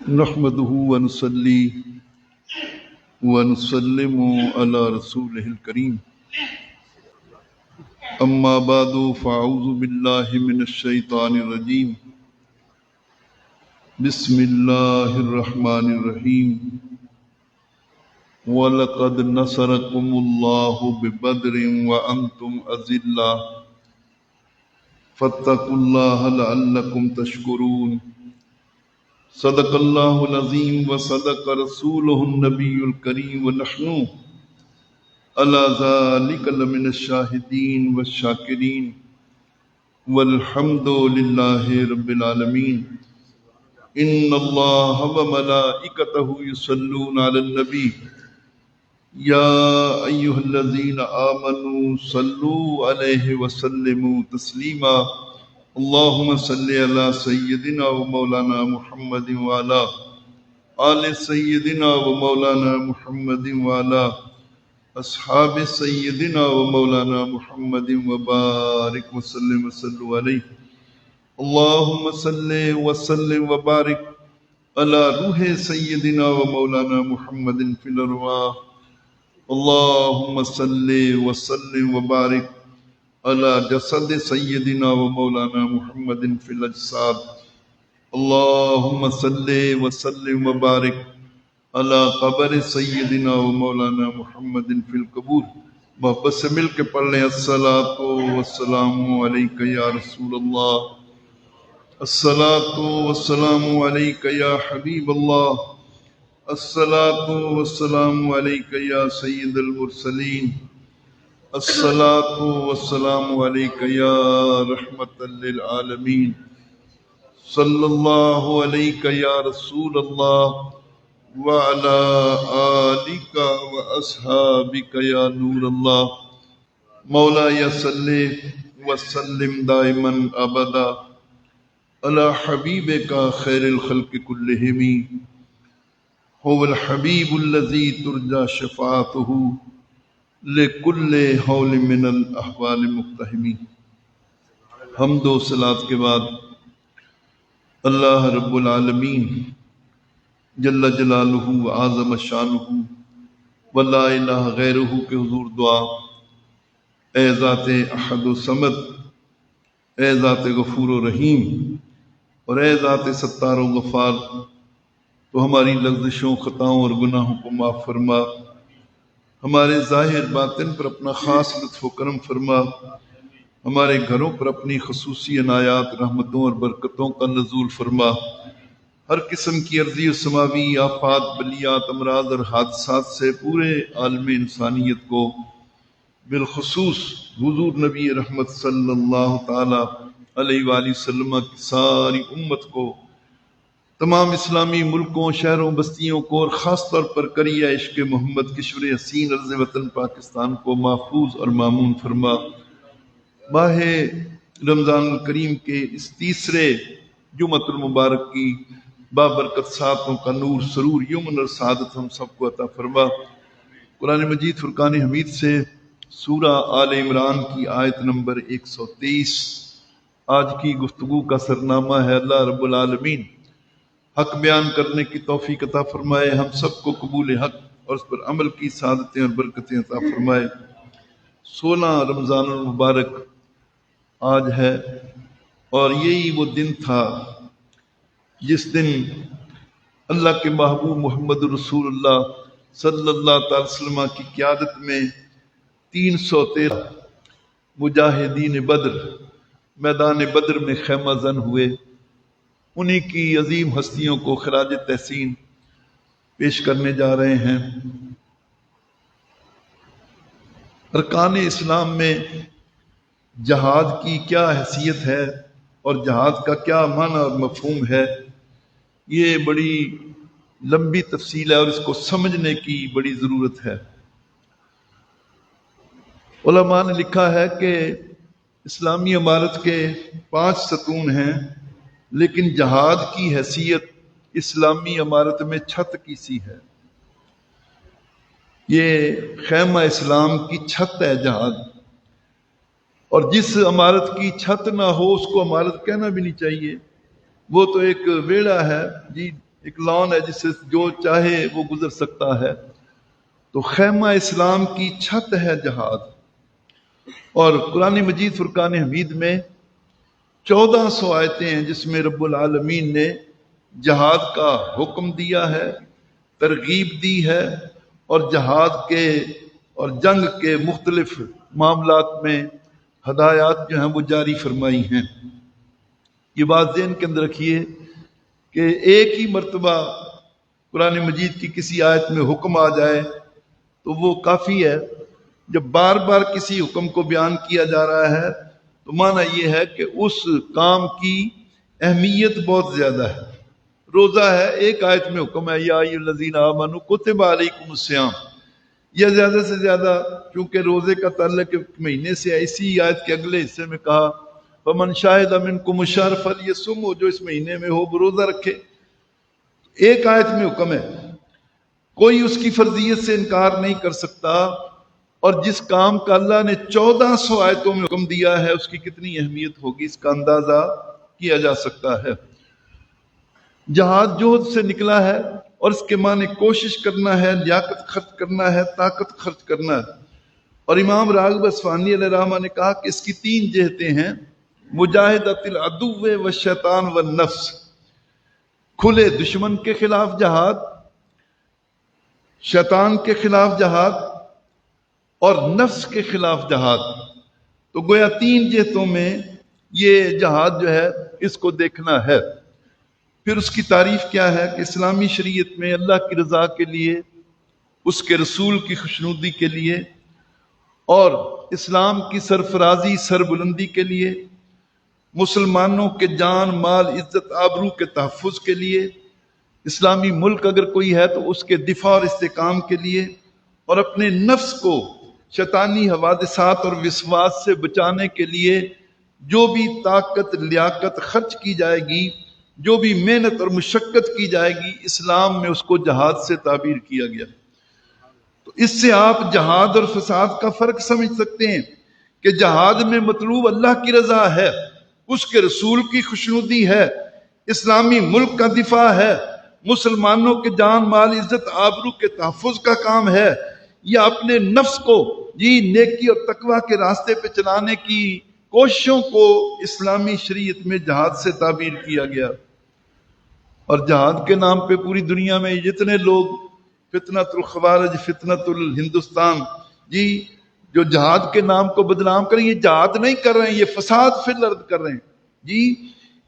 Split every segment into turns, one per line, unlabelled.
نحمده ونصلي ونسلم على رسوله الكريم أما بعد فأعوذ بالله من الشيطان الرجيم بسم الله الرحمن الرحيم وَلَقَدْ نَصَرَكُمُ اللَّهُ بِبَدْرٍ وَأَنْتُمْ أَذِلَّةٌ فَاتَّقُوا اللَّهَ لَعَلَّكُمْ تَشْكُرُونَ صدق اللہ العظیم وصدق رسولہ النبی الکریم ونحن علی ذلک لمن الشاہدین والشاکرین والحمد للہ رب العالمین ان اللہ وملائکتہ یصلون علی النبی یا ایہا الذین آمنوا صلوا علیہ وسلموا تسلیما اللہم صلی علی سیدنا و مولانا محمد وعلا آل سیدنا و مولانا محمد وعلا اصحاب سیدنا و مولانا محمد وبارک وسلم وصلو علیہ اللہم صلی وسلم وبارک علی روح سیدنا و مولانا محمد فی الارواح اللہم صلی وسلم وبارک علی جسد سیدنا و مولانا محمد فی الاجساد اللہم صلی وسلم وبارک علی قبر سیدنا و مولانا محمد فی القبور محبت سے مل کے پڑھ لیں الصلاۃ والسلام علیک یا رسول اللہ الصلاۃ والسلام علیک یا حبیب اللہ الصلاۃ والسلام علیک یا سید المرسلین الصلاۃ والسلام علیک یا رحمت للعالمین صلی اللہ علیک یا رسول اللہ وعلی آلک واصحابک یا نور اللہ مولایا صلی وسلم دائما ابدا علی حبیبک خیر الخلق کلہم هو الحبیب الذی ترجى شفاعته لکل حول من الاحوال مقتحمی۔ حمد و صلاۃ کے بعد اللہ رب العالمین جل جلالہ و اعظم شانہ و لا الہ غیرہ کے حضور دعا، اے ذات احد و صمد، اے ذات غفور و رحیم، اور اے ذات ستار و غفار، تو ہماری لغزشوں، خطاؤں اور گناہوں کو معاف فرما، ہمارے ظاہر باطن پر اپنا خاص لطف و کرم فرما، ہمارے گھروں پر اپنی خصوصی عنایات، رحمتوں اور برکتوں کا نزول فرما، ہر قسم کی ارضی و سماوی آفات، بلیات، امراض اور حادثات سے پورے عالم انسانیت کو، بالخصوص حضور نبی رحمت صلی اللہ تعالی علیہ وآلہ وسلم کی ساری امت کو، تمام اسلامی ملکوں، شہروں، بستیوں کو، اور خاص طور پر کریہ عشق محمد کشور حسین ارض وطن پاکستان کو محفوظ اور مامون فرما۔ ماہ رمضان الکریم کے اس تیسرے جمعۃ المبارک کی بابرکت ساعتوں کا نور، سرور، یمن اور سعادت ہم سب کو عطا فرما۔ قرآن مجید فرقان حمید سے سورہ آل عمران کی آیت نمبر 123۔ آج کی گفتگو کا سرنامہ ہے اللہ رب العالمین حق بیان کرنے کی توفیق عطا فرمائے، ہم سب کو قبول حق اور اس پر عمل کی سعادتیں اور برکتیں عطا فرمائے۔ 16 رمضان المبارک آج ہے، اور یہی وہ دن تھا جس دن اللہ کے محبوب محمد رسول اللہ صلی اللہ تعالی وسلم کی قیادت میں 313 مجاہدین بدر میدان بدر میں خیمہ زن ہوئے۔ انہی کی عظیم ہستیوں کو خراج تحسین پیش کرنے جا رہے ہیں۔ ارکان اسلام میں جہاد کی کیا حیثیت ہے اور جہاد کا کیا معنی اور مفہوم ہے، یہ بڑی لمبی تفصیل ہے اور اس کو سمجھنے کی بڑی ضرورت ہے۔ علماء نے لکھا ہے کہ اسلامی عمارت کے 5 ستون ہیں، لیکن جہاد کی حیثیت اسلامی عمارت میں چھت کی سی ہے۔ یہ خیمہ اسلام کی چھت ہے جہاد، اور جس عمارت کی چھت نہ ہو اس کو عمارت کہنا بھی نہیں چاہیے، وہ تو ایک ویڑا ہے جی، ایک لان ہے جس سے جو چاہے وہ گزر سکتا ہے. تو خیمہ اسلام کی چھت ہے جہاد. اور قرآن مجید فرقان حمید میں 1400 آیتیں ہیں جس میں رب العالمین نے جہاد کا حکم دیا ہے، ترغیب دی ہے، اور جہاد کے اور جنگ کے مختلف معاملات میں ہدایات جو ہیں وہ جاری فرمائی ہیں. یہ بات ذہن کے اندر رکھیے کہ ایک ہی مرتبہ قرآن مجید کی کسی آیت میں حکم آ جائے تو وہ کافی ہے. جب بار بار کسی حکم کو بیان کیا جا رہا ہے تو معنی یہ ہے کہ اس کام کی اہمیت بہت زیادہ ہے. روزہ ہے، ایک آیت میں حکم ہے یا ایھا الذین آمنوا کتب علیکم الصیام. یہ زیادہ سے زیادہ چونکہ روزے کا تعلق مہینے سے ہے، اسی آیت کے اگلے حصے میں کہا فمن شاہد منکم الشہر فلیصمہ، جو اس مہینے میں ہو وہ روزہ رکھے. ایک آیت میں حکم ہے، کوئی اس کی فرضیت سے انکار نہیں کر سکتا. اور جس کام کا اللہ نے 1400 آیتوں میں حکم دیا ہے اس کی کتنی اہمیت ہوگی اس کا اندازہ کیا جا سکتا ہے. جہاد جہد سے نکلا ہے اور اس کے معنی کوشش کرنا ہے، لیاقت خرچ کرنا ہے، طاقت خرچ کرنا ہے. اور امام راغب اصفہانی علیہ الرحمہ نے کہا کہ اس کی 3 جہتیں ہیں: مجاہدۃ العدو والشیطان والنفس، کھلے دشمن کے خلاف جہاد، شیطان کے خلاف جہاد اور نفس کے خلاف جہاد. تو گویا 3 جہتوں میں یہ جہاد جو ہے اس کو دیکھنا ہے. پھر اس کی تعریف کیا ہے کہ اسلامی شریعت میں اللہ کی رضا کے لیے، اس کے رسول کی خوشنودی کے لیے اور اسلام کی سرفرازی سربلندی کے لیے، مسلمانوں کے جان مال عزت آبرو کے تحفظ کے لیے، اسلامی ملک اگر کوئی ہے تو اس کے دفاع اور استحکام کے لیے، اور اپنے نفس کو شیطانی حوادثات اور وسواس سے بچانے کے لیے جو بھی طاقت لیاقت خرچ کی جائے گی، جو بھی محنت اور مشقت کی جائے گی، اسلام میں اس کو جہاد سے تعبیر کیا گیا. تو اس سے آپ جہاد اور فساد کا فرق سمجھ سکتے ہیں کہ جہاد میں مطلوب اللہ کی رضا ہے، اس کے رسول کی خوشنودی ہے، اسلامی ملک کا دفاع ہے، مسلمانوں کے جان مال عزت آبرو کے تحفظ کا کام ہے، یا اپنے نفس کو نیکی اور تقوی کے راستے پہ چلانے کی کوششوں کو اسلامی شریعت میں جہاد سے تعبیر کیا گیا. اور جہاد کے نام پہ پوری دنیا میں جتنے لوگ فتنۃ الخوارج، فتنۃ الہندوستان جو جہاد کے نام کو بدنام کریں، یہ جہاد نہیں کر رہے ہیں، یہ فساد فی الارض کر رہے ہیں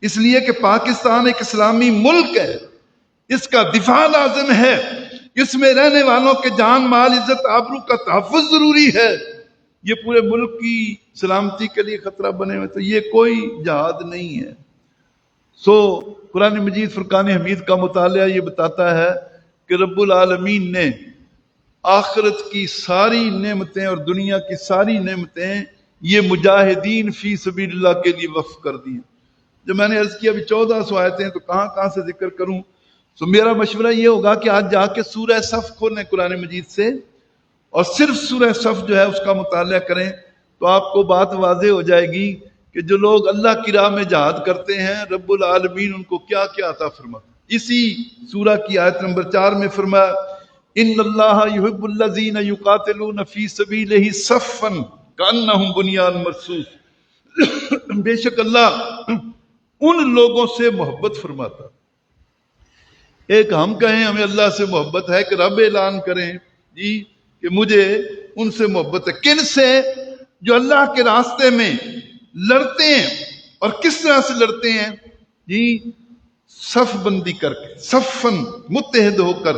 اس لیے کہ پاکستان ایک اسلامی ملک ہے، اس کا دفاع لازم ہے، اس میں رہنے والوں کے جان مال عزت آبرو کا تحفظ ضروری ہے. یہ پورے ملک کی سلامتی کے لیے خطرہ بنے ہوئے، تو یہ کوئی جہاد نہیں ہے. قرآن مجید فرقان حمید کا مطالعہ یہ بتاتا ہے کہ رب العالمین نے آخرت کی ساری نعمتیں اور دنیا کی ساری نعمتیں یہ مجاہدین فی سبیل اللہ کے لیے وقف کر دی ہیں. جو میں نے عرض کیا ابھی 1400 آیتیں ہیں، تو کہاں سے ذکر کروں. تو میرا مشورہ یہ ہوگا کہ آج جا کے سورہ صف کھولیں قرآن مجید سے، اور صرف سورہ صف جو ہے اس کا مطالعہ کریں، تو آپ کو بات واضح ہو جائے گی کہ جو لوگ اللہ کی راہ میں جہاد کرتے ہیں رب العالمین ان کو کیا کیا عطا فرماتا. اسی سورہ کی آیت نمبر 4 میں فرمایا ان اللہ یحب الذین یقاتلون فی سبیلہ صفا کانہم بنیان مرصوص. بے شک اللہ ان لوگوں سے محبت فرماتا. ایک ہم کہیں ہمیں اللہ سے محبت ہے، کہ رب اعلان کریں کہ مجھے ان سے محبت ہے. کن سے؟ جو اللہ کے راستے میں لڑتے ہیں. اور کس طرح سے لڑتے ہیں؟ صف بندی کر کے، صفن متحد ہو کر،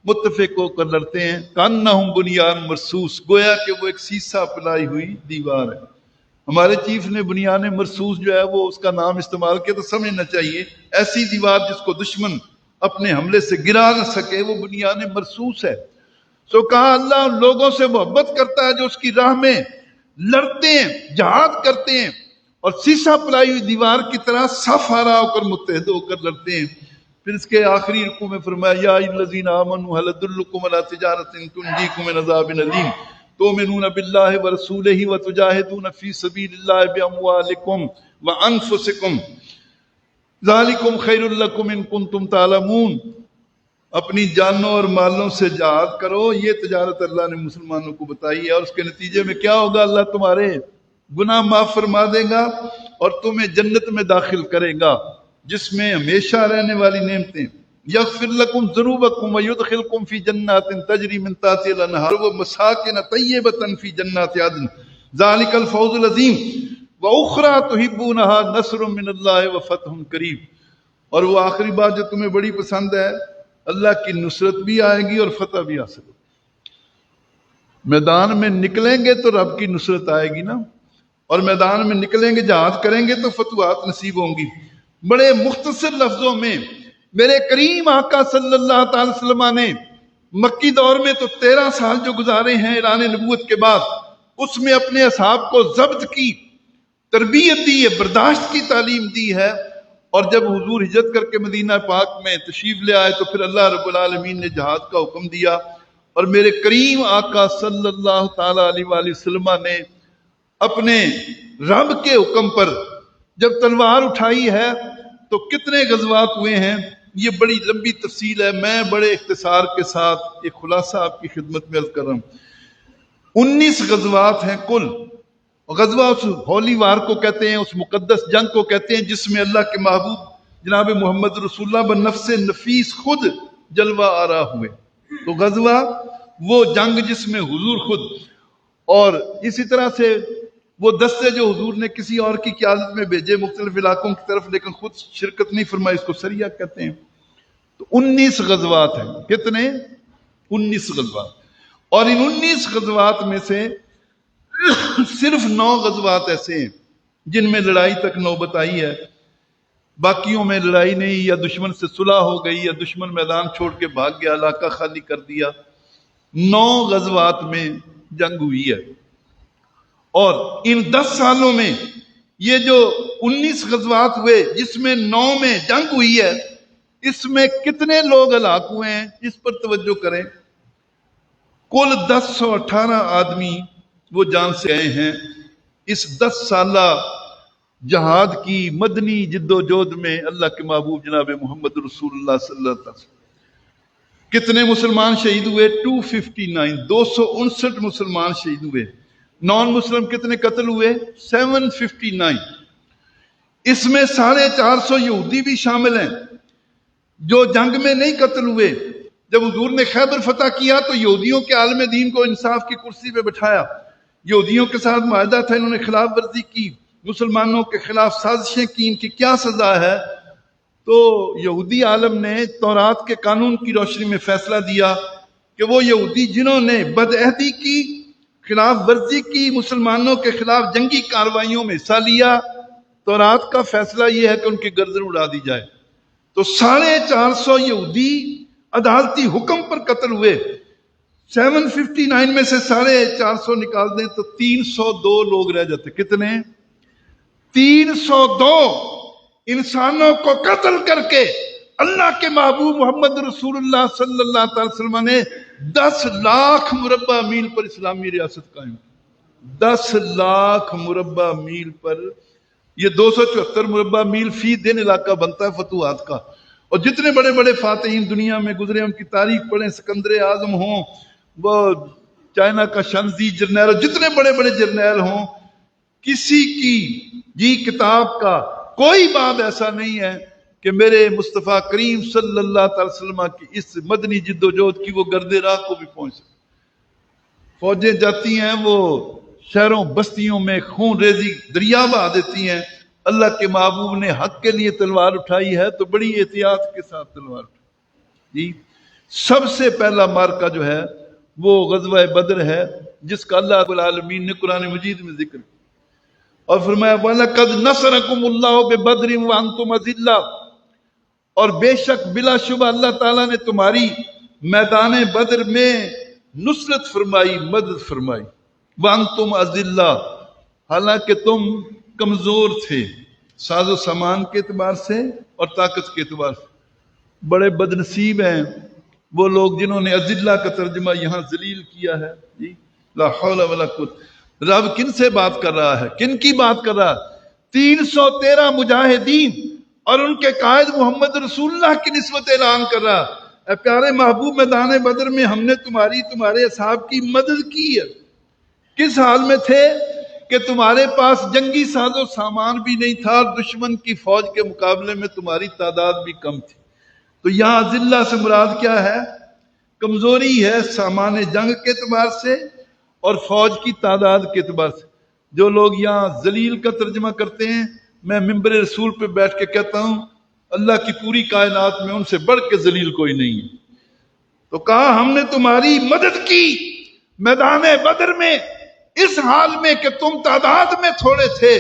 متفق ہو کر لڑتے ہیں. کانہم بنیان مرصوص، گویا کہ وہ ایک سیسا پلائی ہوئی دیوار ہے. ہمارے چیف نے بنیان مرصوص جو ہے وہ اس کا نام استعمال کیا، تو سمجھنا چاہیے ایسی دیوار جس کو دشمن اپنے حملے سے گرا نہ سکے، وہ بنیان مرصوص ہے. کہا اللہ ان لوگوں سے محبت کرتا ہے جو اس کی راہ میں لڑتے ہیں، جہاد کرتے ہیں، اور سیسا پلائی ہوئی دیوار کی طرح صف آرا ہو کر متحد ہو کر لڑتے ہیں. پھر اس کے آخری رکوع میں فرمایا یا ایھا الذین آمنوا ھل ادلکم علی تجارۃ تنجیکم من عذاب الیم تؤمنون باللہ ورسولہ وتجاہدون فی سبیل اللہ باموالکم وانفسکم. ذالکم خیر لکم ان کنتم تعلمون، اپنی جانوں اور مالوں سے جہاد کرو، یہ تجارت اللہ نے مسلمانوں کو بتائی ہے، اور اس کے نتیجے میں کیا ہوگا؟ اللہ تمہارے گناہ معاف فرما دے گا اور تمہیں جنت میں داخل کرے گا جس میں ہمیشہ رہنے والی نعمتیں، یغفر لکم ذنوبکم ویدخلکم فی جنات تجری من تحتہا الانہار ومساکن طیبۃ فی جنات عدن ذالک الفوز العظیم واخری تحبونہا نصر من اللہ وفتح قریب۔ اور وہ آخری بات جو تمہیں بڑی پسند ہے، اللہ کی نصرت بھی آئے گی اور فتح بھی حاصل ہوگی۔ میدان میں نکلیں گے تو رب کی نصرت آئے گی نا، اور میدان میں نکلیں گے جہاد کریں گے تو فتوحات نصیب ہوں گی۔ بڑے مختصر لفظوں میں میرے کریم آقا صلی اللہ تعالی وسلم نے مکی دور میں تو 13 سال جو گزارے ہیں اعلان نبوت کے بعد، اس میں اپنے اصحاب کو ضبط کی تربیت دی ہے، برداشت کی تعلیم دی ہے، اور جب حضور ہجرت کر کے مدینہ پاک میں تشریف لے آئے تو پھر اللہ رب العالمین نے جہاد کا حکم دیا، اور میرے کریم آقا صلی اللہ تعالی علیہ وآلہ وسلم نے اپنے رب کے حکم پر جب تلوار اٹھائی ہے تو کتنے غزوات ہوئے ہیں، یہ بڑی لمبی تفصیل ہے، میں بڑے اختصار کے ساتھ ایک خلاصہ آپ کی خدمت میں عرض کر رہا ہوں۔ 19 غزوات ہیں کل۔ غزوہ اس ہولی وار کو کہتے ہیں، اس مقدس جنگ کو کہتے ہیں جس میں اللہ کے محبوب جناب محمد رسول اللہ بنفس نفیس خود جلوہ آرا ہوئے۔ تو غزوہ وہ جنگ جس میں حضور خود، اور اسی طرح سے وہ دستے جو حضور نے کسی اور کی قیادت میں بھیجے مختلف علاقوں کی طرف، لیکن خود شرکت نہیں فرمائی، اس کو سریہ کہتے ہیں۔ تو 19 غزوات ہیں۔ کتنے؟ 19 غزوات۔ اور ان 19 غزوات میں سے صرف 9 غزوات ایسے ہیں جن میں لڑائی تک نوبت آئی ہے، باقیوں میں لڑائی نہیں، یا دشمن سے صلح ہو گئی، یا دشمن میدان چھوڑ کے بھاگ گیا، علاقہ خالی کر دیا۔ 9 غزوات میں جنگ ہوئی ہے، اور ان 10 سالوں میں یہ جو 19 غزوات ہوئے جس میں 9 میں جنگ ہوئی ہے، اس میں کتنے لوگ ہلاک ہوئے ہیں اس پر توجہ کریں۔ کل 1018 آدمی وہ جان سے گئے ہیں اس 10 سالہ جہاد کی مدنی جد و جہد میں اللہ کے محبوب جناب محمد رسول اللہ صلی اللہ علیہ وسلم۔ کتنے مسلمان شہید ہوئے؟ 259، 259 مسلمان شہید ہوئے۔ نان مسلم کتنے قتل ہوئے؟ 759۔ اس میں 450 یہودی بھی شامل ہیں جو جنگ میں نہیں قتل ہوئے۔ جب حضور نے خیبر فتح کیا تو یہودیوں کے عالم دین کو انصاف کی کرسی پہ بٹھایا، یہودیوں کے ساتھ معاہدہ تھا، انہوں نے خلاف ورزی کی، مسلمانوں کے خلاف سازشیں کی، ان کی کیا سزا ہے؟ تو یہودی عالم نے تورات کے قانون کی روشنی میں فیصلہ دیا کہ وہ یہودی جنہوں نے بدعہدی کی، خلاف ورزی کی، مسلمانوں کے خلاف جنگی کارروائیوں میں حصہ لیا، تورات کا فیصلہ یہ ہے کہ ان کی گردن اڑا دی جائے۔ تو 450 یہودی عدالتی حکم پر قتل ہوئے۔ 759 میں سے 450 نکال دیں تو 302 لوگ رہ جاتے۔ کتنے؟ 302 انسانوں کو قتل کر کے اللہ کے محبوب محمد رسول اللہ صلی اللہ تعالی وسلم نے 10 لاکھ مربع میل پر اسلامی ریاست قائم کی۔ 10 لاکھ مربع میل پر، یہ 274 مربع میل فی دن علاقہ بنتا ہے فتوحات کا۔ اور جتنے بڑے بڑے فاتحین دنیا میں گزرے ان کی تاریخ پڑھیں، سکندر اعظم ہوں، وہ چائنا کا شنزی جرنیل، جتنے بڑے بڑے جرنیل ہوں، کسی کی کتاب کا کوئی باب ایسا نہیں ہے کہ میرے مصطفیٰ کریم صلی اللہ تعالی وسلم کی اس مدنی جد و جہد کی وہ گرد راہ کو بھی پہنچ سکے۔ فوجیں جاتی ہیں، وہ شہروں بستیوں میں خون ریزی دریا بہا دیتی ہیں۔ اللہ کے محبوب نے حق کے لیے تلوار اٹھائی ہے تو بڑی احتیاط کے ساتھ تلوار اٹھائی۔ جی سب سے پہلا مارکہ جو ہے وہ غزوہ بدر ہے، جس کا اللہ رب العالمین نے قرآن مجید میں ذکر کیا اور فرمایا وَلَقَدْ نَصَرَكُمُ اللَّهُ بِبَدْرٍ وَأَنْتُمْ أَذِلَّةٌ، اور بے شک بلا شبہ اللہ تعالیٰ نے تمہاری میدان بدر میں نصرت فرمائی، مدد فرمائی۔ وَأَنْتُمْ أَذِلَّةٌ، حالانکہ تم کمزور تھے ساز و سامان کے اعتبار سے اور طاقت کے اعتبار سے۔ بڑے بدنصیب ہیں وہ لوگ جنہوں نے اذلہ کا ترجمہ یہاں ذلیل کیا ہے۔ جی لا حول ولا قوت۔ رب کن سے بات کر رہا ہے؟ کن کی بات کر رہا ہے؟ 313 مجاہدین اور ان کے قائد محمد رسول اللہ کی نسبت اعلان کر رہا، اے پیارے محبوب، میدان بدر میں ہم نے تمہارے اصحاب کی مدد کی ہے۔ کس حال میں تھے کہ تمہارے پاس جنگی ساز و سامان بھی نہیں تھا، اور دشمن کی فوج کے مقابلے میں تمہاری تعداد بھی کم تھی۔ تو یہاں ذلہ سے مراد کیا ہے؟ کمزوری ہے سامان جنگ کے اعتبار سے اور فوج کی تعداد کے اعتبار سے۔ جو لوگ یہاں ذلیل کا ترجمہ کرتے ہیں، میں ممبر رسول پہ بیٹھ کے کہتا ہوں اللہ کی پوری کائنات میں ان سے بڑھ کے ذلیل کوئی نہیں ہے۔ تو کہا ہم نے تمہاری مدد کی میدان بدر میں، اس حال میں کہ تم تعداد میں تھوڑے تھے،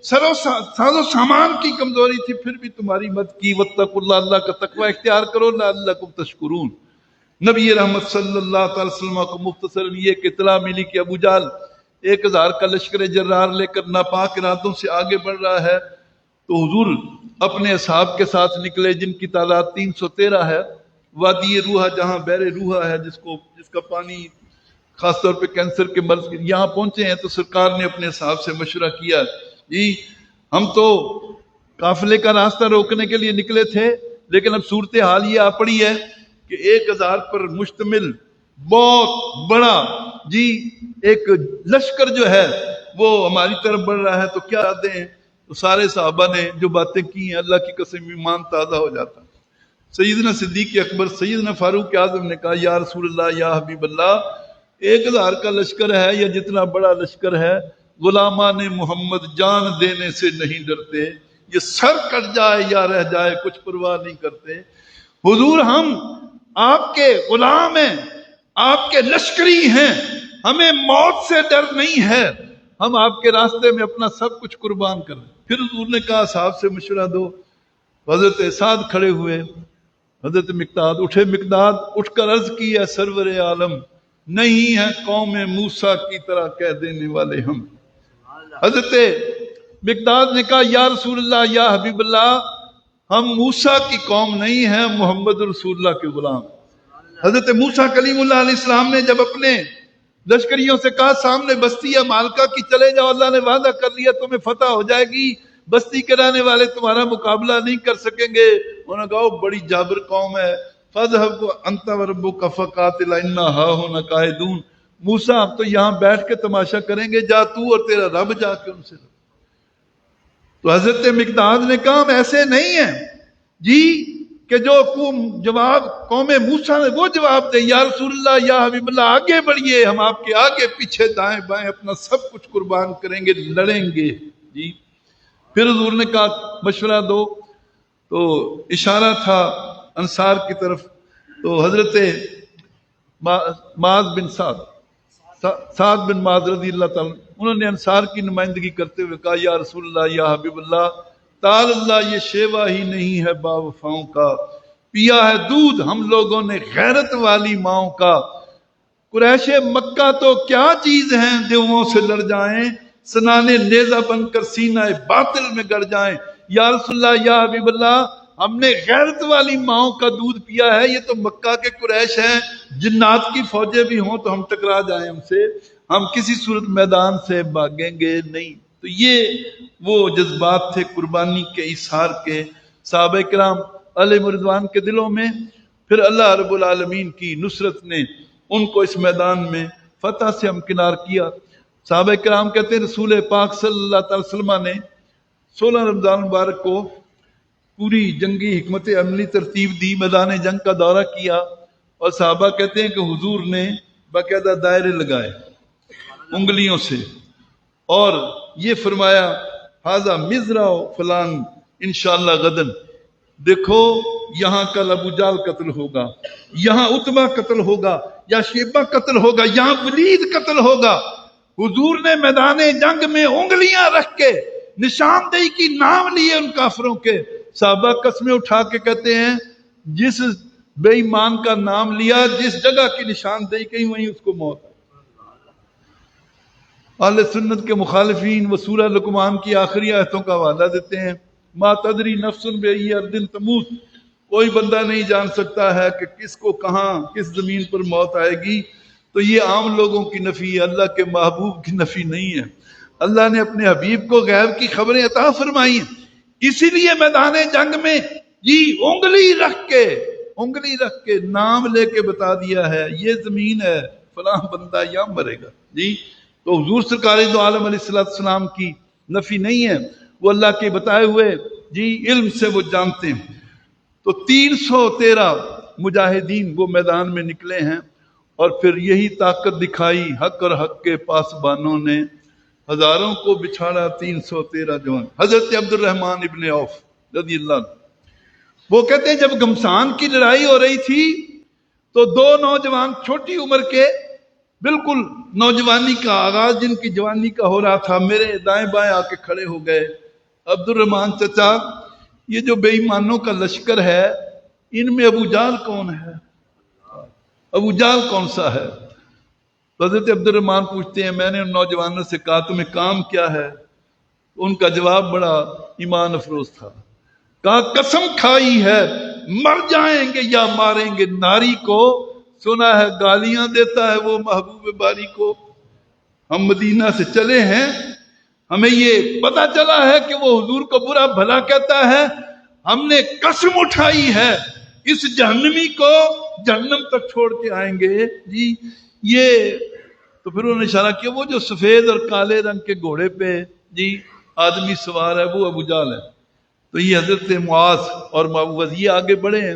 ساز و سامان کی کمزوری تھی، پھر بھی تمہاری مدد کی۔ واتقوا اللہ، اللہ کا تقوی اختیار کرو، لعلکم تشکرون۔ نبی رحمت صلی اللہ تعالی وسلم کو مختصراً یہ کہ اطلاع ملی کہ ابو جہل 1000 کا لشکر جرار لے کر ناپاک ارادوں سے آگے بڑھ رہا ہے، تو حضور اپنے اصحاب کے ساتھ نکلے جن کی تعداد 313 ہے۔ وادی روحا، جہاں بحر روحا ہے، جس کا پانی خاص طور پہ کینسر کے مرض کے یہاں پہنچے ہیں، تو سرکار نے اپنے اصحاب سے مشورہ کیا، جی ہم تو قافلے کا راستہ روکنے کے لیے نکلے تھے، لیکن اب صورتحال یہ آ پڑی ہے کہ 1000 پر مشتمل بہت بڑا ایک لشکر جو ہے وہ ہماری طرف بڑھ رہا ہے، تو کیا دیں؟ تو سارے صحابہ نے جو باتیں کی ہیں، اللہ کی قسم ایمان تازہ ہو جاتا۔ سیدنا صدیق اکبر، سیدنا فاروق اعظم نے کہا یا رسول اللہ، یا حبیب اللہ، 1000 کا لشکر ہے یا جتنا بڑا لشکر ہے، غلامان محمد جان دینے سے نہیں ڈرتے، یہ سر کٹ جائے یا رہ جائے کچھ پرواہ نہیں کرتے۔ حضور ہم آپ کے غلام ہیں، آپ کے لشکری ہیں، ہمیں موت سے ڈر نہیں ہے، ہم آپ کے راستے میں اپنا سب کچھ قربان کر دیں۔ پھر حضور نے کہا صاحب سے مشورہ دو۔ حضرت سعد کھڑے ہوئے، حضرت مقداد اٹھے، مقداد اٹھ کر عرض کی ہے سرور عالم، نہیں ہے قوم موسیٰ کی طرح کہہ دینے والے ہم۔ حضرت مقداد نے کہا یا رسول اللہ، یا حبیب اللہ، ہم موسیٰ کی قوم نہیں ہیں، محمد رسول اللہ کے غلام۔ حضرت موسیٰ کلیم اللہ علیہ السلام نے جب اپنے لشکریوں سے کہا سامنے بستی ہے مالکہ کی، چلے جاؤ، اللہ نے وعدہ کر لیا تمہیں فتح ہو جائے گی، بستی کے رہنے والے تمہارا مقابلہ نہیں کر سکیں گے۔ انہوں نے کہا بڑی جابر قوم ہے، فَاذْهَبْ أَنْتَ وَرَبُّكَ فَقَاتِلَا إِنَّا هَاهُنَا قَاعِدُونَ۔ موسیٰ ہم تو یہاں بیٹھ کے تماشا کریں گے، جا تو اور تیرا رب جا کے ان سے۔ تو حضرت مقداد نے کہا ہم ایسے نہیں ہیں کہ جو جواب قوم موسیٰ نے وہ جواب دے، یا رسول اللہ، یا حبیب اللہ، آگے بڑھئے، ہم آپ کے آگے پیچھے دائیں بائیں اپنا سب کچھ قربان کریں گے، لڑیں گے۔ پھر حضور نے کہا مشورہ دو، تو اشارہ تھا انصار کی طرف، تو حضرت معاذ بن سعد بن معاذ رضی اللہ تعالیٰ انہوں نے انصار کی نمائندگی کرتے ہوئے کہا یا رسول اللہ، یا حبیب اللہ، تعالی اللہ، یہ شیوا ہی نہیں ہے با وفاؤں کا، پیا ہے دودھ ہم لوگوں نے غیرت والی ماؤں کا۔ قریش مکہ تو کیا چیز ہیں دیووں سے لڑ جائیں، سنانے نیزہ بن کر سینہ باطل میں گڑ جائیں۔ یا رسول اللہ، یا حبیب اللہ، ہم نے غیرت والی ماؤں کا دودھ پیا ہے، یہ تو مکہ کے قریش ہیں، جنات کی فوجیں بھی ہوں تو ہم ٹکرا جائیں ان سے، ہم کسی صورت میدان سے بھاگیں گے نہیں۔ تو یہ وہ جذبات تھے قربانی کے، اظہار کے، صحابہ کرام علیہ رضوان کے دلوں میں۔ پھر اللہ رب العالمین کی نصرت نے ان کو اس میدان میں فتح سے ہمکنار کیا۔ صحابہ کرام کہتے ہیں رسول پاک صلی اللہ تعالی وسلم نے 16 رمضان مبارک کو پوری جنگی حکمت عملی ترتیب دی، میدان جنگ کا دورہ کیا، اور صحابہ کہتے ہیں کہ حضور نے باقاعدہ دائرے لگائے انگلیوں سے، اور یہ فرمایا حاذا مزرع فلان انشاءاللہ غدن، دیکھو یہاں کل ابو جہل قتل ہوگا، یہاں عتبہ قتل ہوگا، یا شیبہ قتل ہوگا، یہاں ولید قتل ہوگا۔ حضور نے میدان جنگ میں انگلیاں رکھ کے نشاندہی کی نام لیے ان کافروں کے۔ صحابہ قسمیں اٹھا کے کہتے ہیں جس بے ایمان کا نام لیا، جس جگہ کی نشاندہی کی، وہیں اس کو موت۔ اہل سنت کے مخالفین وہ سورہ لقمان کی آخری آیتوں کا حوالہ دیتے ہیں، ما تدری نفس بأی ارض تموت، کوئی بندہ نہیں جان سکتا ہے کہ کس کو کہاں کس زمین پر موت آئے گی۔ تو یہ عام لوگوں کی نفی ہے، اللہ کے محبوب کی نفی نہیں ہے۔ اللہ نے اپنے حبیب کو غیب کی خبریں عطا فرمائی ہیں، اسی لیے میدان جنگ میں انگلی رکھ کے نام لے کے بتا دیا ہے یہ زمین ہے، فلاں بندہ یہاں مرے گا تو حضور سرکار دو عالم علیہ السلام کی نفی نہیں ہے، وہ اللہ کے بتائے ہوئے علم سے وہ جانتے ہیں۔ تو 313 مجاہدین وہ میدان میں نکلے ہیں، اور پھر یہی طاقت دکھائی حق اور حق کے پاسبانوں نے، ہزاروں کو بچھاڑا 313 جوان۔ حضرت عبد الرحمن ابن عوف رضی اللہ عنہ وہ کہتے ہیں جب گھمسان کی لڑائی ہو رہی تھی تو دو نوجوان چھوٹی عمر کے، بالکل نوجوانی کا آغاز جن کی جوانی کا ہو رہا تھا، میرے دائیں بائیں آ کے کھڑے ہو گئے۔ عبد الرحمن چچا، یہ جو بے ایمانوں کا لشکر ہے ان میں ابو جہل کون ہے؟ ابو جہل کون سا ہے؟ حضرت عبد الرحمن پوچھتے ہیں میں نے ان نوجوانوں سے کہا تمہیں کام کیا ہے؟ ان کا جواب بڑا ایمان افروز تھا، کہا قسم کھائی ہے مر جائیں گے یا ماریں گے ناری کو، سنا ہے گالیاں دیتا ہے وہ محبوب باری کو۔ ہم مدینہ سے چلے ہیں، ہمیں یہ پتا چلا ہے کہ وہ حضور کو برا بھلا کہتا ہے، ہم نے قسم اٹھائی ہے اس جہنمی کو جہنم تک چھوڑ کے آئیں گے۔ یہ تو پھر انہوں نے اشارہ کیا وہ جو سفید اور کالے رنگ کے گھوڑے پہ آدمی سوار ہے وہ ابو جہل ہے۔ تو یہ حضرت معاذ اور معوذ یہ آگے بڑھے ہیں۔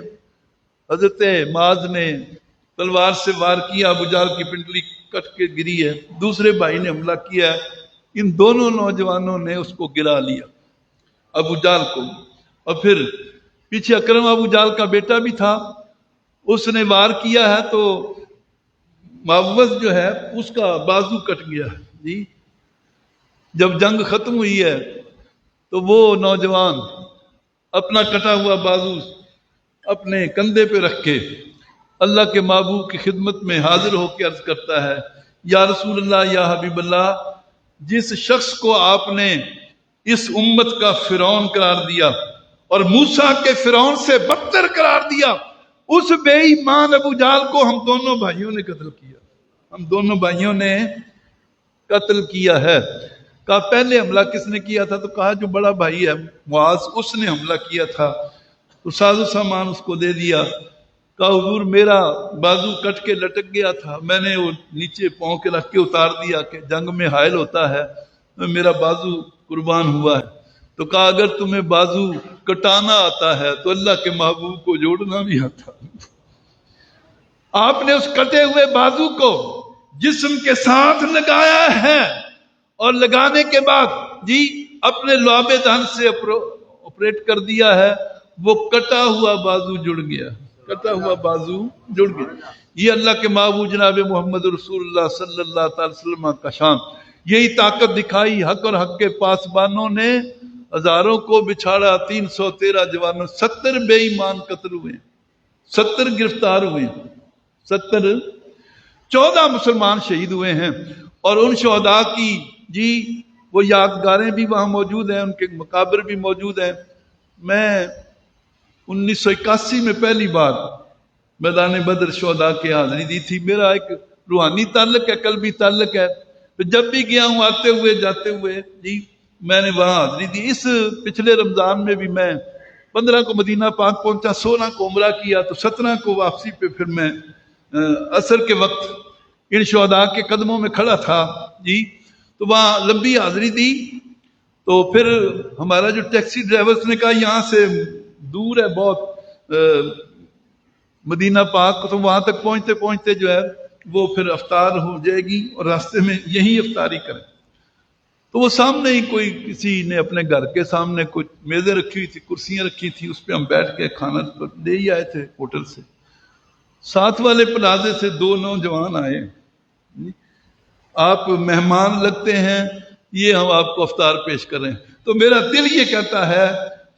حضرت معاذ نے تلوار سے وار کیا، ابو جہل کی پنڈلی کٹ کے گری ہے، دوسرے بھائی نے حملہ کیا ہے، ان دونوں نوجوانوں نے اس کو گرا لیا ابو جہل کو، اور پھر پیچھے اکرم ابو جہل کا بیٹا بھی تھا، اس نے وار کیا ہے تو معوذ جو ہے اس کا بازو کٹ گیا ہے۔ جب جنگ ختم ہوئی ہے تو وہ نوجوان اپنا کٹا ہوا بازو اپنے کندھے پہ رکھ کے اللہ کے محبوب کی خدمت میں حاضر ہو کے عرض کرتا ہے یا رسول اللہ یا حبیب اللہ، جس شخص کو آپ نے اس امت کا فرعون قرار دیا اور موسیٰ کے فرعون سے بدتر قرار دیا، اس بے ایمان ابو جہل کو ہم دونوں بھائیوں نے قتل کیا، ہم دونوں بھائیوں نے قتل کیا ہے۔ کہا پہلے حملہ کس نے کیا تھا؟ تو کہا جو بڑا بھائی ہے معاذ اس نے حملہ کیا تھا، تو ساز و سامان اس کو دے دیا۔ کہا حضور میرا بازو کٹ کے لٹک گیا تھا، میں نے وہ نیچے پاؤں کے رکھ کے اتار دیا کہ جنگ میں حائل ہوتا ہے، میرا بازو قربان ہوا ہے۔ تو کہا اگر تمہیں بازو کٹانا آتا ہے تو اللہ کے محبوب کو جوڑنا بھی آتا۔ آپ نے اس کٹے ہوئے بازو کو جسم کے ساتھ لگایا ہے، اور لگانے کے بعد اپنے لعاب دہن سے آپریٹ کر دیا ہے، وہ کٹا ہوا بازو جڑ گیا، کٹا ہوا بازو جڑ گیا۔ یہ اللہ کے محبوب جناب محمد رسول اللہ صلی اللہ تعالی وسلم کا شان، یہی طاقت دکھائی حق اور حق کے پاسبانوں نے، ہزاروں کو بچھاڑا 313 جوانوں، 70 بے ایمان قتل ہوئے، 70 گرفتار ہوئے، 14 مسلمان شہید ہوئے ہیں، اور ان شہداء کی وہ یادگاریں بھی وہاں موجود ہیں، ان کے مقابر بھی موجود ہیں۔ میں 1981 میں پہلی بار میدان بدر شہداء کی حاضری دی تھی، میرا ایک روحانی تعلق ہے، قلبی تعلق ہے، جب بھی گیا ہوں آتے ہوئے جاتے ہوئے میں نے وہاں حاضری دی۔ اس پچھلے رمضان میں بھی میں 15 کو مدینہ پاک پہنچا، 16 کو عمرہ کیا، تو 17 کو واپسی پہ پھر میں عصر کے وقت ان شہداء کے قدموں میں کھڑا تھا، تو وہاں لمبی حاضری دی۔ تو پھر ہمارا جو ٹیکسی ڈرائیور نے کہا یہاں سے دور ہے بہت مدینہ پاک، تو وہاں تک پہنچتے پہنچتے جو ہے وہ پھر افطار ہو جائے گی اور راستے میں یہی افطاری کریں۔ تو وہ سامنے ہی کوئی کسی نے اپنے گھر کے سامنے کچھ میزیں رکھی ہوئی تھی، کرسیاں رکھی تھی، اس پہ ہم بیٹھ کے کھانا لے ہی آئے تھے ہوٹل سے۔ ساتھ والے پلازے سے 2 نوجوان آئے، آپ مہمان لگتے ہیں، یہ ہم آپ کو افطار پیش کریں۔ تو میرا دل یہ کہتا ہے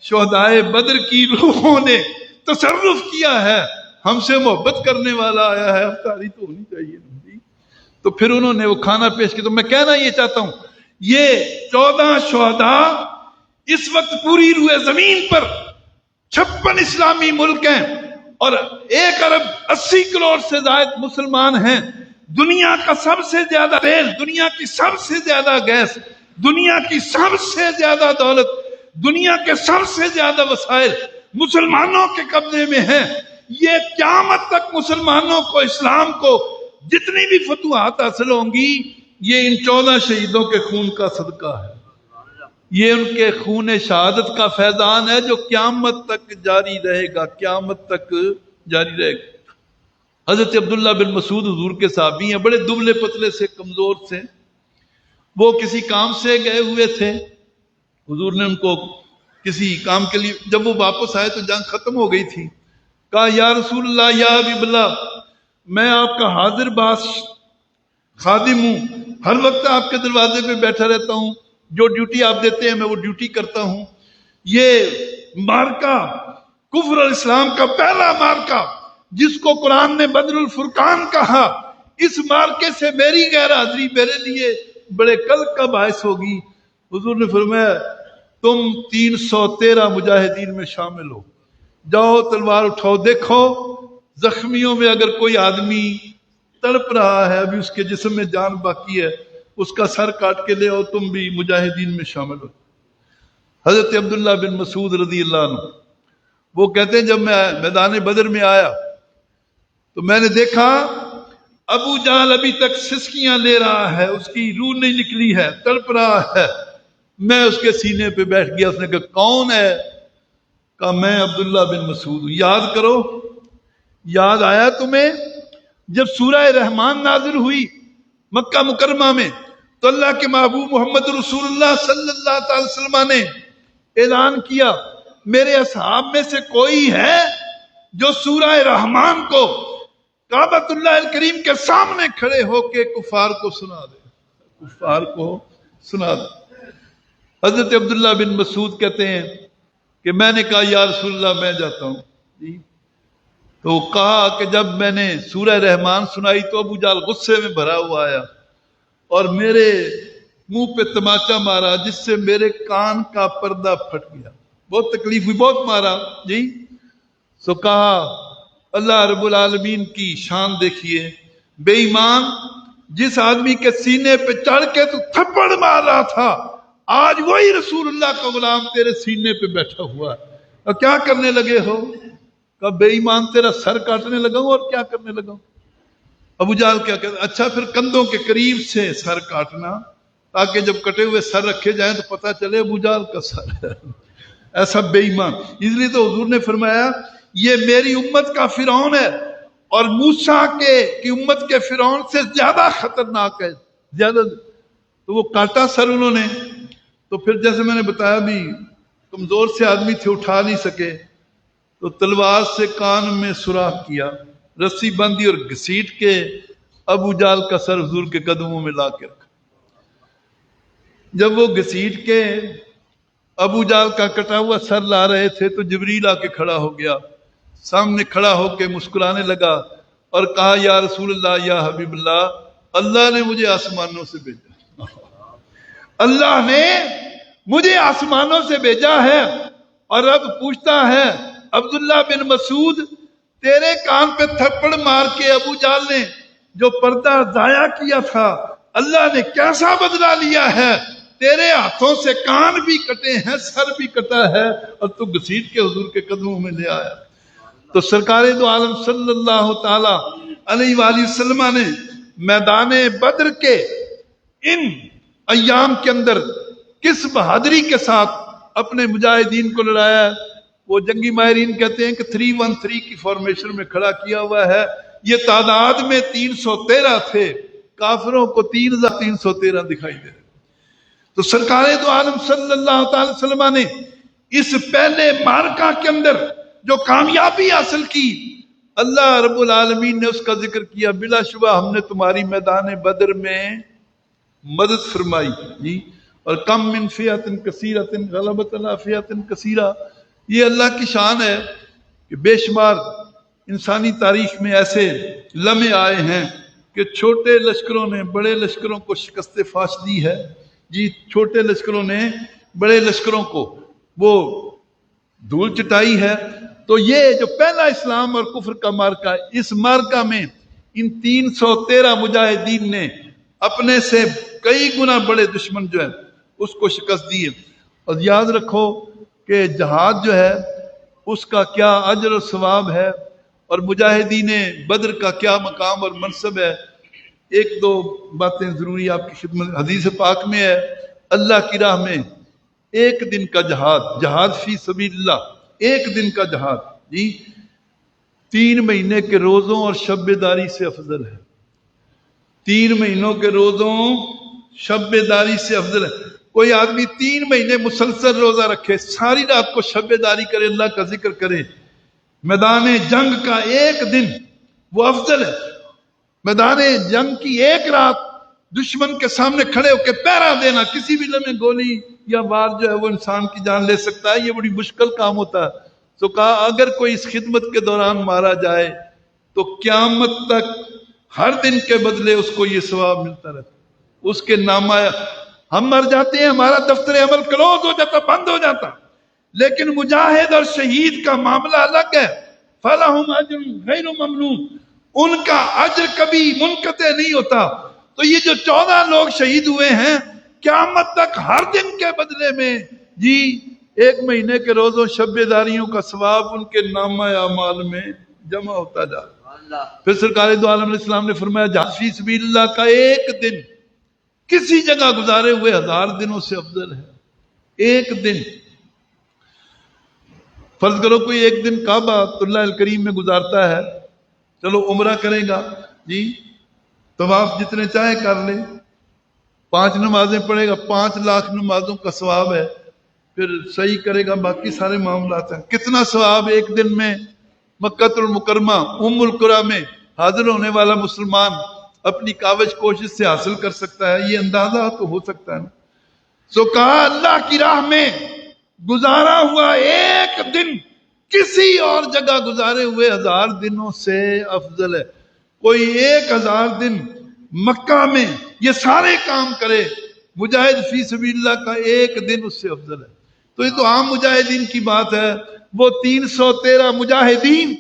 شہدائے بدر کی روحوں نے تصرف کیا ہے، ہم سے محبت کرنے والا آیا ہے، افطاری تو ہونی چاہیے۔ تو پھر انہوں نے وہ کھانا پیش کیا۔ تو میں کہنا یہ چاہتا ہوں یہ 14 شہداء اس وقت پوری روئے زمین پر 56 اسلامی ملک ہیں اور 1 ارب 80 کروڑ سے زائد مسلمان ہیں، دنیا کا سب سے زیادہ تیل، دنیا کی سب سے زیادہ گیس، دنیا کی سب سے زیادہ دولت دنیا کے سب سے زیادہ وسائل مسلمانوں کے قبضے میں ہیں. یہ قیامت تک مسلمانوں کو، اسلام کو جتنی بھی فتوحات حاصل ہوں گی، یہ ان 14 شہیدوں کے خون کا صدقہ ہے. یہ ان کے خون شہادت کا فیضان ہے جو قیامت تک جاری رہے گا، قیامت تک جاری رہے گا. حضرت عبداللہ بن مسعود حضور کے صحابی ہیں، بڑے دبلے پتلے سے، کمزور سے. وہ کسی کام سے گئے ہوئے تھے، حضور نے ان کو کسی کام کے لیے، جب وہ واپس آئے تو جنگ ختم ہو گئی تھی. کہا یا رسول اللہ، یا حبیب اللہ، میں آپ کا حاضر باش خادم ہوں، ہر وقت آپ کے دروازے پہ بیٹھا رہتا ہوں، جو ڈیوٹی آپ دیتے ہیں میں وہ ڈیوٹی کرتا ہوں. یہ مارکا کفر اور اسلام کا پہلا مارکا جس کو قرآن نے بدر الفرقان کہا، اس مارکے سے میری غیر حاضری میرے لیے بڑے قلق کا باعث ہوگی. حضور نے فرمایا تم 313 مجاہدین میں شامل ہو، جاؤ تلوار اٹھاؤ، دیکھو زخمیوں میں اگر کوئی آدمی تڑپ رہا ہے، ابھی اس کے جسم میں جان باقی ہے، اس کا سر کاٹ کے لے آؤ، تم بھی مجاہدین میں شامل ہو. حضرت عبداللہ بن مسعود رضی اللہ عنہ وہ کہتے ہیں جب میں میدان بدر میں آیا تو میں نے دیکھا ابو جہل ابھی تک سسکیاں لے رہا ہے، اس کی روح نہیں نکلی ہے، تڑپ رہا ہے. میں اس کے سینے پہ بیٹھ گیا. اس نے کہا کون ہے؟ کہا میں عبداللہ بن مسعود ہوں. یاد کرو، یاد آیا تمہیں جب سورہ رحمان نازل ہوئی مکہ مکرمہ میں تو اللہ کے محبوب محمد رسول اللہ صلی اللہ تعالی وسلم نے اعلان کیا میرے اصحاب میں سے کوئی ہے جو سورہ رحمان کو کعبۃ اللہ الکریم کے سامنے کھڑے ہو کے کفار کو سنا دے، کفار کو سنا دے. حضرت عبداللہ بن مسعود کہتے ہیں کہ میں نے کہا یا رسول اللہ میں جاتا ہوں. تو کہا کہ جب میں نے سورہ رحمان سنائی تو ابو جہل غصے میں بھرا ہوا آیا اور میرے منہ پہ تماچا مارا جس سے میرے کان کا پردہ پھٹ گیا. بہت تکلیف ہوئی، بہت مارا جی. سو کہا اللہ رب العالمین کی شان دیکھیے، بے ایمان جس آدمی کے سینے پہ چڑھ کے تو تھپڑ مار رہا تھا، آج وہی رسول اللہ کا غلام تیرے سینے پہ بیٹھا ہوا ہے، اور کیا کرنے لگے ہو؟ کہ بے ایمان تیرا سر کاٹنے لگا ہوں. اور کیا کرنے لگا ہوں؟ ابو جہل کیا کہتا، اچھا پھر کندھوں کے قریب سے سر کاٹنا تاکہ جب کٹے ہوئے سر رکھے جائیں تو پتہ چلے ابو جہل کا سر ہے. ایسا بے ایمان. اس لیے تو حضور نے فرمایا یہ میری امت کا فرعون ہے اور موسیٰ کی امت کے فرعون سے زیادہ خطرناک ہے، زیادہ. تو وہ کاٹا سر انہوں نے. تو پھر جیسے میں نے بتایا بھی کمزور سے آدمی تھے، اٹھا نہیں سکے، تو تلوار سے کان میں سوراخ کیا، رسی باندھی اور گھسیٹ کے ابو جہل کا سر حضور کے قدموں میں لا کے رکھا. جب وہ گھسیٹ کے ابو جہل کا کٹا ہوا سر لا رہے تھے تو جبریل آ کے کھڑا ہو گیا، سامنے کھڑا ہو کے مسکرانے لگا اور کہا یا رسول اللہ، یا حبیب اللہ، اللہ نے مجھے آسمانوں سے بھیجا، اللہ نے مجھے آسمانوں سے بھیجا ہے. اور اب پوچھتا ہے عبداللہ بن مسعود، تیرے کان پہ تھپڑ مار کے ابو جہل نے جو پردہ ضائع کیا تھا اللہ نے کیسا بدلہ لیا ہے؟ تیرے ہاتھوں سے کان بھی کٹے ہیں، سر بھی کٹا ہے، اور تو گھسیٹ کے حضور کے قدموں میں لے آیا. تو سرکار دو عالم صلی اللہ تعالی علیہ وآلہ وسلم نے میدان بدر کے ان ایام کے اندر کس بہادری کے ساتھ اپنے مجاہدین کو لڑایا ہے. وہ جنگی ماہرین کہتے ہیں کہ 313 کی فارمیشن میں کھڑا کیا ہوا ہے. یہ تعداد میں 313 تھے، کافروں کو 3313 دکھائی دے رہے. تو سرکار دو عالم صلی اللہ تعالی وسلم نے اس پہلے مارکا کے اندر جو کامیابی حاصل کی، اللہ رب العالمین نے اس کا ذکر کیا. بلا شبہ ہم نے تمہاری میدان بدر میں مدد فرمائی جی. اور کم من فئۃ کثیرۃ غلبت علی فئۃ کثیرہ، یہ اللہ کی شان ہے کہ بے شمار انسانی تاریخ میں ایسے لمحے آئے ہیں کہ چھوٹے لشکروں نے بڑے لشکروں کو شکست فاش دی ہے جی. چھوٹے لشکروں نے بڑے لشکروں کو وہ دھول چٹائی ہے. تو یہ جو پہلا اسلام اور کفر کا مارکا، اس مارکا میں ان 313 مجاہدین نے اپنے سے کئی گنا بڑے دشمن جو ہے اس کو شکست دی ہے. اور یاد رکھو کہ جہاد جو ہے اس کا کیا اجر و ثواب ہے، اور مجاہدین بدر کا کیا مقام اور منصب ہے۔ ایک دو باتیں ضروری آپ کی خدمت۔ حدیث پاک میں ہے اللہ کی راہ میں ایک دن کا جہاد فی سبیل اللہ، ایک دن کا جہاد 3 مہینے کے روزوں اور شب بیداری سے افضل ہے۔ 3 مہینوں کے روزوں شب بیداری سے افضل ہے۔ کوئی آدمی 3 مہینے مسلسل روزہ رکھے، ساری رات کو شب بیداری کرے، اللہ کا ذکر کرے، میدان جنگ کا ایک دن وہ افضل ہے۔ میدان جنگ کی ایک رات دشمن کے سامنے کھڑے ہو کے پہرا دینا، کسی بھی لمحے گولی یا وار جو ہے وہ انسان کی جان لے سکتا ہے، یہ بڑی مشکل کام ہوتا ہے۔ تو کہا اگر کوئی اس خدمت کے دوران مارا جائے تو قیامت تک ہر دن کے بدلے اس کو یہ ثواب ملتا رہتا، اس کے نامہ۔ ہم مر جاتے ہیں، ہمارا دفتر عمل کلوز ہو جاتا، بند ہو جاتا، لیکن مجاہد اور شہید کا معاملہ الگ ہے۔ فَلَهُمْ أَجْرٌ غَيْرُ مَمْنُونٍ، ان کا اجر کبھی منقطع نہیں ہوتا۔ تو یہ جو 14 لوگ شہید ہوئے ہیں، قیامت تک ہر دن کے بدلے میں 1 مہینے کے روزوں شب بیداریوں کا ثواب ان کے نامہ اعمال میں جمع ہوتا جا۔ پھر سرکار دو عالم علیہ السلام نے فرمایا جہاد فی سبیل اللہ کا ایک دن کسی جگہ گزارے ہوئے 1000 دنوں سے افضل ہے۔ ایک دن، فرض کرو کوئی ایک دن کعبہ اللہ الکریم میں گزارتا ہے، چلو عمرہ کرے گا طواف جتنے چاہے کر لے، 5 نمازیں پڑھے گا، 5 لاکھ نمازوں کا ثواب ہے، پھر صحیح کرے گا باقی سارے معاملات ہیں۔ کتنا ثواب ایک دن میں مکہ المکرمہ ام القریٰ میں حاضر ہونے والا مسلمان اپنی کاوش کوشش سے حاصل کر سکتا ہے، یہ اندازہ تو ہو سکتا ہے نا۔ سو کہا اللہ کی راہ میں گزارا ہوا ایک دن کسی اور جگہ گزارے ہوئے 1000 دنوں سے افضل ہے۔ کوئی 1000 دن مکہ میں یہ سارے کام کرے، مجاہد فی سبیل اللہ کا ایک دن اس سے افضل ہے۔ تو یہ تو عام مجاہدین کی بات ہے، وہ 313 مجاہدین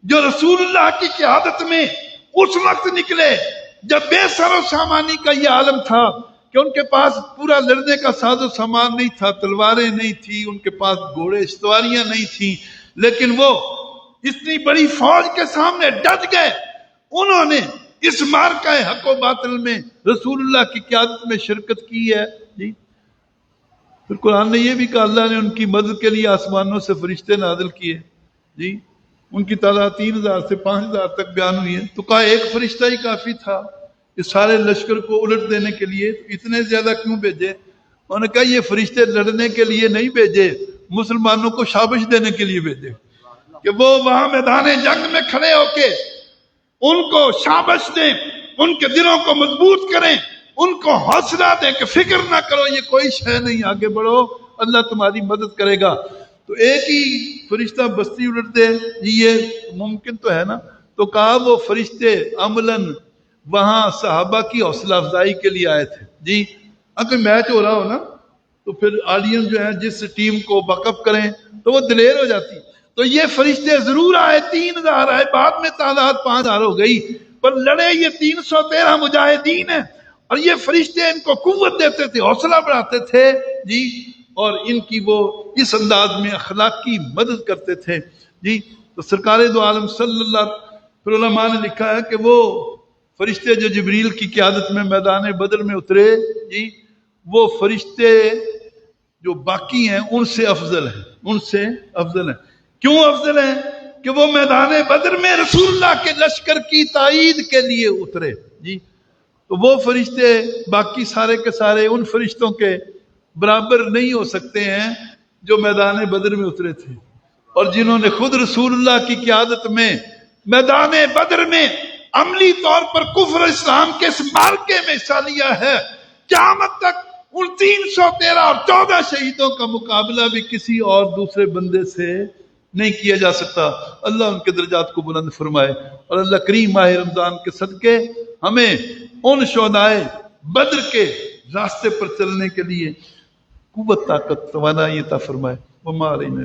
جو رسول اللہ کی قیادت میں اس وقت نکلے جب بے سر و سامانی کا یہ عالم تھا کہ ان کے پاس پورا لڑنے کا ساز و سامان نہیں تھا، تلواریں نہیں تھی، ان کے پاس گھوڑے سواریاں نہیں تھیں، لیکن وہ اتنی بڑی فوج کے سامنے ڈٹ گئے۔ انہوں نے اس معرکہ حق و باطل میں رسول اللہ کی قیادت میں شرکت کی ہے۔ پھر قرآن نے یہ بھی کہا اللہ نے ان کی مدد کے لیے آسمانوں سے فرشتے نازل کیے، ان کی تعداد 3000 سے 5000 تک بیان ہوئی ہے۔ تو کہا ایک فرشتہ ہی کافی تھا اس سارے لشکر کو الٹ دینے کے لیے، اتنے زیادہ کیوں بھیجے؟ انہوں نے کہا یہ فرشتے لڑنے کے لیے نہیں بھیجے، مسلمانوں کو شابش دینے کے لیے بھیجے، کہ وہ وہاں میدان جنگ میں کھڑے ہو کے ان کو شابش دیں، ان کے دلوں کو مضبوط کریں، ان کو حوصلہ دیں کہ فکر نہ کرو، یہ کوئی شے نہیں، آگے بڑھو، اللہ تمہاری مدد کرے گا۔ تو ایک ہی فرشتہ بستی الٹ دے، یہ ممکن تو ہے نا؟ تو کہا وہ فرشتے عملاً وہاں صحابہ کی حوصلہ افزائی کے لیے آئے تھے۔ اگر میچ ہو رہا ہو نا تو پھر آڈینس جو ہے جس ٹیم کو بیک اپ کریں تو وہ دلیر ہو جاتی۔ تو یہ فرشتے ضرور آئے، 3000 آئے، بعد میں تعداد 5000 ہو گئی، پر لڑے یہ 313 مجاہدین ہیں، اور یہ فرشتے ان کو قوت دیتے تھے، حوصلہ بڑھاتے تھے اور ان کی وہ اس انداز میں اخلاقی مدد کرتے تھے۔ تو سرکار دو عالم صلی اللہ، پھر علماء نے لکھا ہے کہ وہ فرشتے جو جبریل کی قیادت میں میدان بدر میں اترے، وہ فرشتے جو باقی ہیں ان سے افضل ہیں، ان سے افضل ہیں۔ کیوں افضل ہیں؟ کہ وہ میدان بدر میں رسول اللہ کے لشکر کی تائید کے لیے اترے۔ تو وہ فرشتے باقی سارے کے سارے ان فرشتوں کے برابر نہیں ہو سکتے ہیں جو میدان بدر میں اترے تھے، اور جنہوں نے خود رسول اللہ کی قیادت میں میدان بدر میں عملی طور پر کفر اسلام کے اس معرکے میں حصہ لیا ہے۔ قیامت تک ان 313 اور 14 شہیدوں کا مقابلہ بھی کسی اور دوسرے بندے سے نہیں کیا جا سکتا۔ اللہ ان کے درجات کو بلند فرمائے، اور اللہ کریم ماہ رمضان کے صدقے ہمیں ان شہدائے بدر کے راستے پر چلنے کے لیے قوت، طاقت، توانائی عطا فرمائے۔ وما علینا